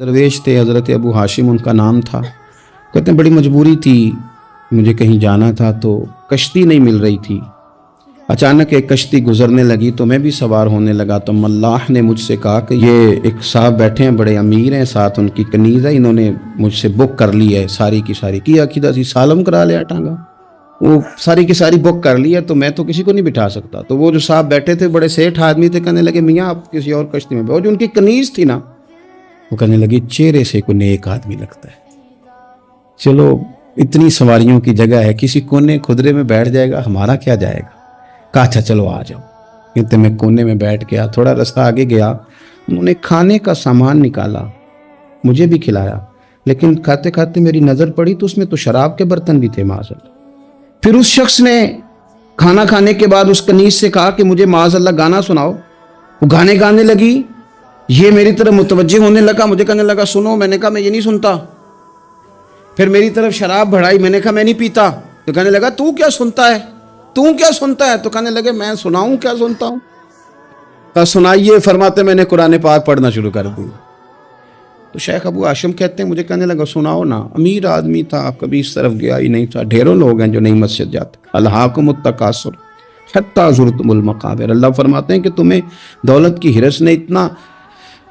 दरवेश थे, हज़रत अबू हाशिम उनका नाम था। कहते हैं बड़ी मजबूरी थी, मुझे कहीं जाना था तो कश्ती नहीं मिल रही थी। अचानक एक कश्ती गुजरने लगी तो मैं भी सवार होने लगा तो मल्लाह ने मुझसे कहा कि ये एक साहब बैठे हैं, बड़े अमीर हैं, साथ उनकी कनीज़ है, इन्होंने मुझसे बुक कर ली है सारी की सारी। की अकीदा सी सालम करा लिया टांगा, वो सारी की सारी बुक कर ली है, तो मैं तो किसी को नहीं बिठा सकता। तो वो जो साहब बैठे थे बड़े सेठ आदमी थे, कहने लगे मियाँ आप किसी और कश्ती में बैठो। जो उनकी कनीज़ थी ना, वो कहने लगी चेहरे से कोई नेक आदमी लगता है, चलो इतनी सवारियों की जगह है, किसी कोने खुदरे में बैठ जाएगा, हमारा क्या जाएगा। कहा अच्छा चलो आ जाओ। कहते मैं कोने में बैठ गया, थोड़ा रास्ता आगे गया, उन्होंने खाने का सामान निकाला, मुझे भी खिलाया, लेकिन खाते खाते मेरी नज़र पड़ी तो उसमें तो शराब के बर्तन भी थे माज़अल्लाह। फिर उस शख्स ने खाना खाने के बाद उस कनीज़ से कहा कि मुझे माज़अल्लाह गाना सुनाओ। वो गाने गाने लगी, ये मेरी तरफ मुतवज्जे होने लगा, मुझे कहने लगा सुनो। मैंने कहा मैं ये नहीं सुनता। फिर मेरी तरफ शराब बढ़ाई, मैंने कहा मैं नहीं पीता। तो कहने लगा तू क्या सुनता है, तू क्या सुनता है। तो कहने लगे मैं सुनाऊं क्या सुनता हूं। कहा सुनाइए। फरमाते मैंने कुरान पाक पढ़ना शुरू कर दिया। तो शेख अबू हाशिम कहते हैं मुझे कहने लगा सुनाओ ना। अमीर आदमी था, कभी इस तरफ गया ही नहीं था। ढेरों लोग हैं जो नहीं मस्जिद जाते। अल्हाकुमुत तकासुर हत्ता ज़ुरतुमुल मक़ाबिर। अल्लाह फरमाते हैं कि तुम्हें दौलत की हिरस ने इतना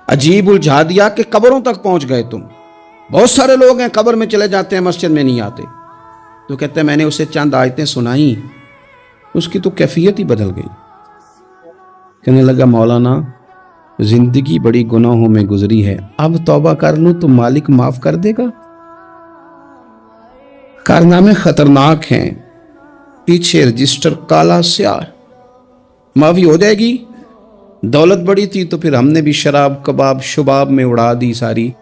अजीब उलझा दिया कि कब्रों तक पहुंच गए तुम। बहुत सारे लोग हैं कब्र में चले जाते हैं, मस्जिद में नहीं आते। तो कहते हैं मैंने उसे चंद आयतें सुनाई, उसकी तो कैफियत ही बदल गई। कहने लगा मौलाना जिंदगी बड़ी गुनाहों में गुजरी है, अब तौबा कर लूं तो मालिक माफ कर देगा। कारनामे खतरनाक हैं, पीछे रजिस्टर काला स्याह, माफी हो जाएगी। दौलत बड़ी थी तो फिर हमने भी शराब कबाब शुबाब में उड़ा दी सारी,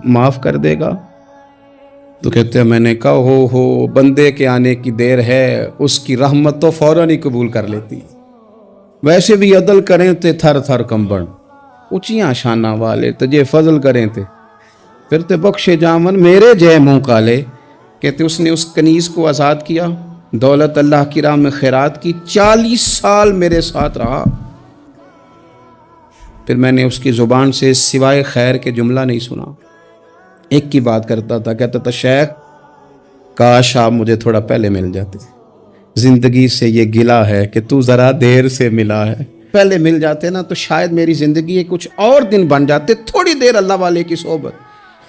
माफ कर देगा। तो कहते हैं मैंने कहा हो बंदे के आने की देर है, उसकी रहमत तो फौरन ही कबूल कर लेती। वैसे भी अदल करें थे थर थर कंबन, ऊंचियां शाना वाले तुझे फजल करें थे, फिर ते बख्शे जामन मेरे जय मुंह काले। कहते उसने उस कनीज को आज़ाद किया, दौलत अल्लाह की राह में खैरात की, 40 साल मेरे साथ रहा। फिर मैंने उसकी ज़ुबान से सिवाय खैर के जुमला नहीं सुना। एक की बात करता था, कहता था शेख काश आप मुझे थोड़ा पहले मिल जाते, जिंदगी से ये गिला है कि तू ज़रा देर से मिला है। पहले मिल जाते ना तो शायद मेरी ज़िंदगी कुछ और दिन बन जाते, थोड़ी देर अल्लाह वाले की सोबत।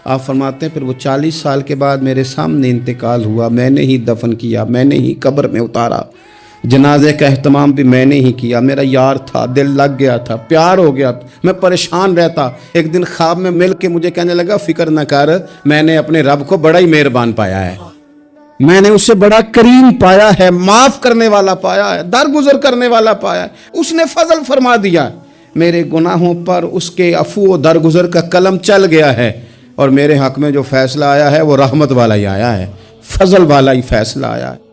आप फरमाते हैं फिर वो 40 साल के बाद मेरे सामने इंतकाल हुआ, मैंने ही दफन किया, मैंने ही कब्र में उतारा, जनाजे का एहतमाम भी मैंने ही किया। मेरा यार था, दिल लग गया था, प्यार हो गया था, मैं परेशान रहता। एक दिन ख्वाब में मिल के मुझे कहने लगा फिक्र न कर, मैंने अपने रब को बड़ा ही मेहरबान पाया है, मैंने उससे बड़ा करीम पाया है, माफ करने वाला पाया है, दरगुजर करने वाला पाया है। उसने फजल फरमा दिया, मेरे गुनाहों पर उसके अफू दरगुजर का कलम चल गया है, और मेरे हक में जो फैसला आया है वो रहमत वाला ही आया है, फजल वाला ही फैसला आया है।